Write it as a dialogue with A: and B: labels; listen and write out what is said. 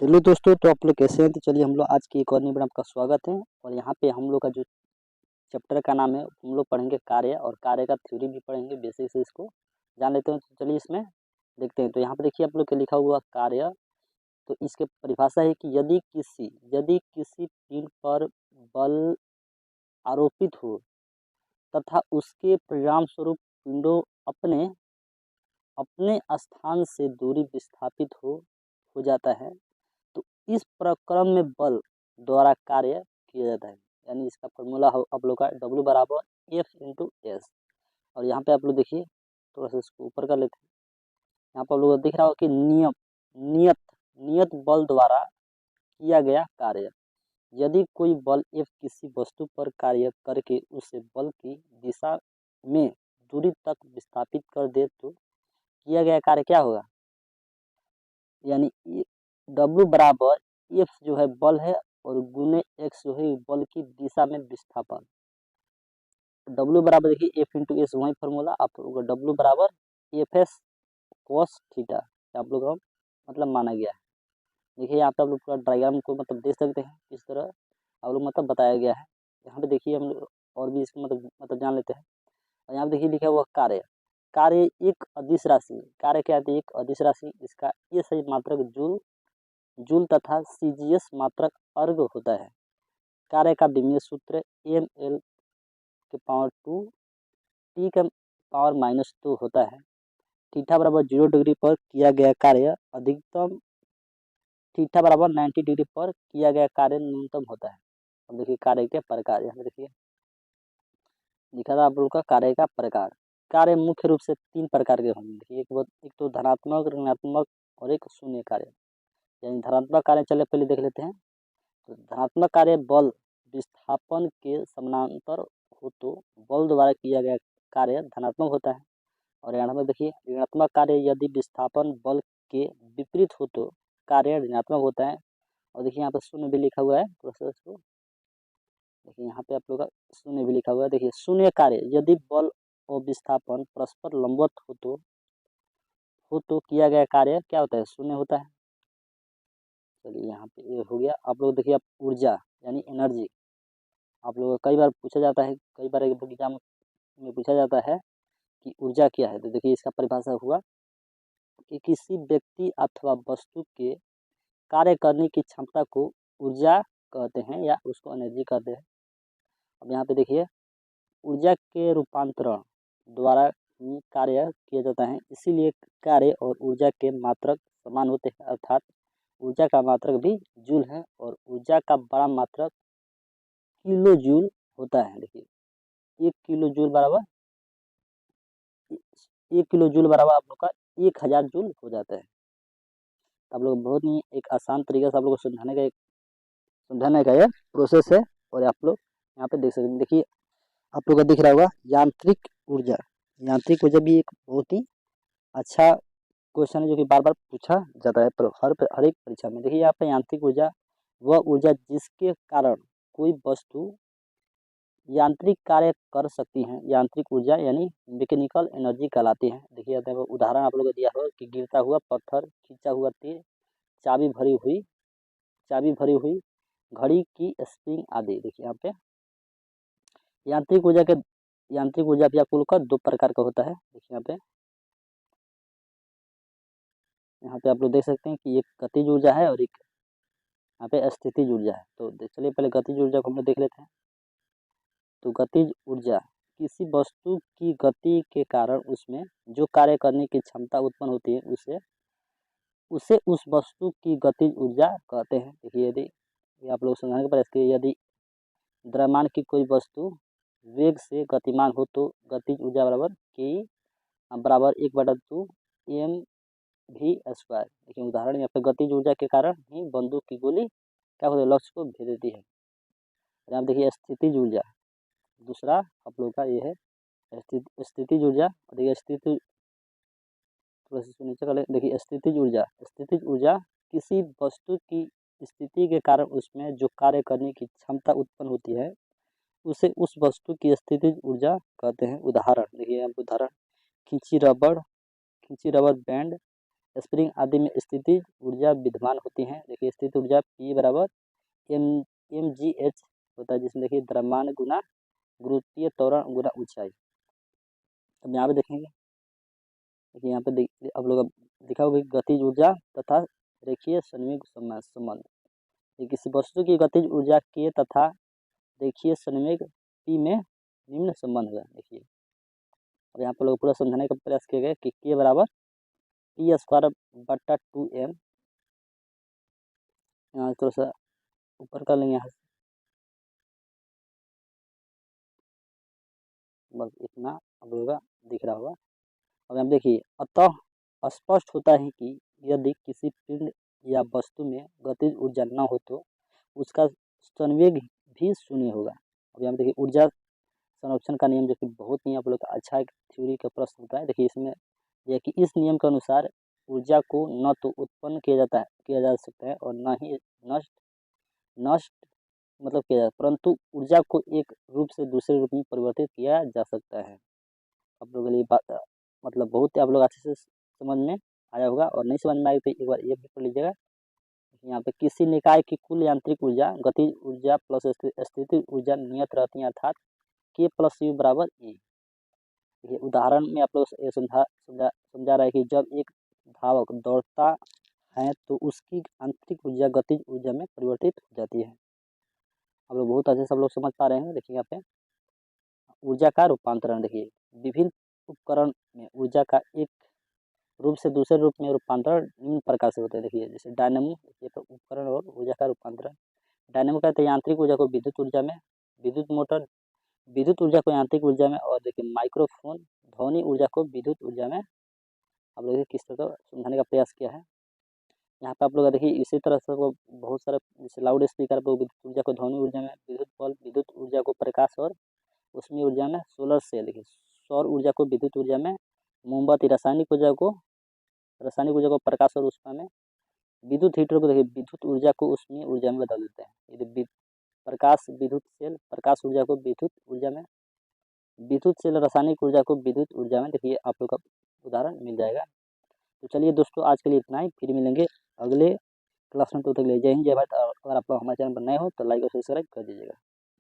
A: Hello दोस्तों, तो आप लोग कैसे हैं। तो चलिए हम लोग आज की एक और नई वीडियो में आपका स्वागत है। और यहाँ पे हम लोग का जो चैप्टर का नाम है हम लोग पढ़ेंगे कार्य, और कार्य का थ्योरी भी पढ़ेंगे, बेसिक से इसको जान लेते हैं। तो चलिए इसमें देखते हैं। तो यहाँ पे देखिए आप लोग के लिखा हुआ कार्य, तो इसके परिभाषा है कि यदि किसी पिंड पर बल आरोपित हो तथा उसके परिणाम स्वरूप पिंडों अपने अपने स्थान से दूरी विस्थापित हो जाता है, तो इस प्रक्रम में बल द्वारा कार्य किया जाता है। यानी इसका फॉर्मूला आप लोग का W बराबर F/S। और यहाँ पे आप लोग देखिए, थोड़ा सा इसको ऊपर कर लेते हैं। यहाँ पर आप लोग दिख रहा होगा कि नियत नियत बल द्वारा किया गया कार्य। यदि कोई बल F किसी वस्तु पर कार्य करके उसे बल की दिशा में दूरी तक विस्थापित कर दे, तो किया गया कार्य क्या होगा। यानी W बराबर F जो है बल है, और गुने x जो है बल की दिशा में विस्थापन। W बराबर देखिए F/S, वही फॉर्मूला आप लोग W बराबर FS cos थीटा आप लोग का मतलब माना गया है। देखिए यहाँ पे आप लोग पूरा डायग्राम को मतलब देख सकते हैं किस तरह आप लोग मतलब बताया गया है। यहाँ पे देखिए हम लोग और भी इसको मतलब जान लेते हैं। और यहाँ पे देखिए लिखा हुआ कार्य। कार्य एक अदिश राशि, कार्य क्या है, एक अदिश राशि। इसका ये सही मात्रक जूल तथा CGS मात्रक अर्ग होता है। कार्य का विमीय सूत्र mL के पावर 2 T के पावर -2 होता है। थीटा बराबर 0 डिग्री पर किया गया कार्य अधिकतम, थीटा बराबर 90 डिग्री पर किया गया कार्य न्यूनतम होता है। अब देखिए कार्य के प्रकार, यहाँ देखिए लिखा था आप लोग का कार्य का प्रकार। कार्य मुख्य रूप से 3 प्रकार के होंगे। देखिए एक तो धनात्मक, ऋणात्मक और एक शून्य कार्य। यानी धनात्मक कार्य चले पहले देख लेते हैं। तो धनात्मक कार्य बल विस्थापन के समानांतर हो तो बल द्वारा किया गया कार्य धनात्मक होता है। और यहाँ में देखिए ऋणात्मक कार्य यदि विस्थापन बल के विपरीत हो तो कार्य ऋणात्मक होता है। और देखिए यहाँ पे शून्य भी लिखा हुआ है, प्रोसेस को देखिए यहाँ पे आप लोग का शून्य भी लिखा हुआ है। देखिए शून्य कार्य यदि बल और विस्थापन परस्पर लंबवत हो तो किया गया कार्य क्या होता है, शून्य होता है। चलिए यहाँ पे ये हो गया। आप लोग देखिए, आप ऊर्जा यानी एनर्जी आप लोगों को कई बार पूछा जाता है, कई बार एग्जाम में पूछा जाता है कि ऊर्जा क्या है। तो देखिए इसका परिभाषा हुआ कि किसी व्यक्ति अथवा वस्तु के कार्य करने की क्षमता को ऊर्जा कहते हैं या उसको एनर्जी कहते हैं। अब यहाँ पे देखिए ऊर्जा के रूपांतरण द्वारा ही कार्य किया जाता है, इसीलिए कार्य और ऊर्जा के मात्रक समान होते हैं। अर्थात ऊर्जा का मात्रक भी जूल है और ऊर्जा का बड़ा मात्रक किलो जूल होता है। देखिए 1 किलो जूल बराबर आप लोग का 1000 जूल हो जाता है। आप लोग बहुत ही एक आसान तरीके से आप लोग को समझाने का यह प्रोसेस है। और आप लोग यहाँ पे देख सकते हैं। देखिए आप लोग का दिख रहा होगा यांत्रिक ऊर्जा। यांत्रिक ऊर्जा भी एक बहुत ही अच्छा क्वेश्चन है जो कि बार बार पूछा जाता है पर हर एक परीक्षा में। देखिए यहाँ पे यांत्रिक ऊर्जा वह ऊर्जा जिसके कारण कोई वस्तु यांत्रिक कार्य कर सकती हैं, यांत्रिक ऊर्जा यानी मैकेनिकल एनर्जी कहलाती है। देखिए उदाहरण आप लोगों को दिया हो कि गिरता हुआ पत्थर, खींचा हुआ तीर, चाबी भरी हुई घड़ी की स्प्रिंग आदि। देखिए यहाँ पे यांत्रिक ऊर्जा भी आपको का 2 प्रकार का होता है। देखिए यहाँ पे आप लोग देख सकते हैं कि एक गतिज ऊर्जा है और एक यहाँ पे स्थितिज ऊर्जा है। तो चलिए पहले गतिज ऊर्जा को हम लोग देख लेते हैं। तो गतिज ऊर्जा किसी वस्तु की गति के कारण उसमें जो कार्य करने की क्षमता उत्पन्न होती है उसे उस वस्तु की गतिज ऊर्जा कहते हैं। देखिए यदि आप लोग समझाने के प्रयास किए, यदि द्रव्यमान की कोई वस्तु वेग से गतिमान हो तो गतिज ऊर्जा बराबर के बराबर 1/2 mv²। देखिए उदाहरण यहाँ पे गतिज ऊर्जा के कारण ही बंदूक की गोली क्या होती है, लक्ष्य को भेज देती है। यहाँ देखिए स्थितिज ऊर्जा दूसरा आप लोग का ये है स्थितिज ऊर्जा। देखिए थोड़ा सा नीचे कर ले। देखिए स्थितिज ऊर्जा किसी वस्तु की स्थिति के कारण उसमें जो कार्य करने की क्षमता उत्पन्न होती है उसे उस वस्तु की स्थितिज ऊर्जा कहते हैं। उदाहरण देखिए, आप उदाहरण खींची रबड़ बैंड स्प्रिंग आदि में स्थिति ऊर्जा विद्यमान होती हैं। देखिए स्थिति ऊर्जा P बराबर mgh होता है, जिसमें देखिए द्रव्यमान गुना गुरुत्वीय त्वरण गुना ऊंचाई। अब यहाँ पे देखेंगे, देखिए यहाँ पे आप लोग लिखा होगा गतिज ऊर्जा तथा रेखीय संवेग संबंध। किसी वस्तु की गतिज ऊर्जा K तथा रेखीय संवेग P में निम्न संबंध है। देखिए अब यहाँ पर लोग पूरा समझाने का प्रयास किया गया कि K बराबर P²/2m। यहाँ थोड़ा सा ऊपर कर लेंगे, यहाँ बस इतना आप लोगों का दिख रहा होगा। अब हम देखिए, अतः स्पष्ट होता है कि यदि किसी पिंड या वस्तु में गतिज ऊर्जा न हो तो उसका संवेग भी शून्य होगा। अब यहाँ देखिए ऊर्जा संरक्षण का नियम, जो कि बहुत ही आप लोग का अच्छा एक थ्योरी का प्रश्न होता है। देखिए इसमें यह कि इस नियम के अनुसार ऊर्जा को न तो उत्पन्न किया जा सकता है और न ही नष्ट मतलब किया जाए, परंतु ऊर्जा को एक रूप से दूसरे रूप में परिवर्तित किया जा सकता है। आप लोगों के लिए बात मतलब बहुत आप लोग अच्छे से समझ में आया होगा, और नहीं समझ में आई तो एक बार ये भी पढ़ लीजिएगा। यहाँ पे किसी निकाय की कुल यांत्रिक ऊर्जा गतिज ऊर्जा प्लस स्थितिज ऊर्जा नियत रहती है, अर्थात K+U बराबर E। ये उदाहरण में आप लोग ये समझा रहा है कि जब एक धावक दौड़ता है तो उसकी आंतरिक ऊर्जा गतिज ऊर्जा में परिवर्तित हो जाती है। आप लोग बहुत अच्छे से सब लोग समझ पा रहे हैं। देखिए यहाँ पे ऊर्जा का रूपांतरण, देखिए विभिन्न उपकरण में ऊर्जा का एक रूप से दूसरे रूप में रूपांतरण निम्न प्रकार से होता है। देखिए जैसे डायनेमो, ये तो उपकरण और ऊर्जा का रूपांतरण। डायनेमो कहते हैं यांत्रिक ऊर्जा को विद्युत ऊर्जा में, विद्युत मोटर विद्युत ऊर्जा को यांत्रिक ऊर्जा में, और देखिए माइक्रोफोन ध्वनि ऊर्जा को विद्युत ऊर्जा में। आप लोग किस तरह समझाने का प्रयास किया है। यहाँ पे आप लोग देखिए इसी तरह से वो बहुत सारे जैसे लाउड स्पीकर पर विद्युत ऊर्जा को ध्वनि ऊर्जा में, विद्युत बल्ब विद्युत ऊर्जा को प्रकाश और उसमें ऊर्जा में, सोलर सेल देखिए सौर ऊर्जा को विद्युत ऊर्जा में, मोमबत्ती रासायनिक ऊर्जा को प्रकाश और ऊष्मा में, विद्युत हीटर को देखिए विद्युत ऊर्जा को उसमें ऊर्जा में बदल देते हैं। यदि प्रकाश विद्युत सेल प्रकाश ऊर्जा को विद्युत ऊर्जा में, विद्युत सेल रासायनिक ऊर्जा को विद्युत ऊर्जा में। देखिए आप लोग का उदाहरण मिल जाएगा। तो चलिए दोस्तों आज के लिए इतना ही, फिर मिलेंगे अगले क्लास में। तो तक के लिए जय हिंद जय भारत। अगर आप लोग हमारे चैनल पर नए हो तो लाइक और सब्सक्राइब कर दीजिएगा।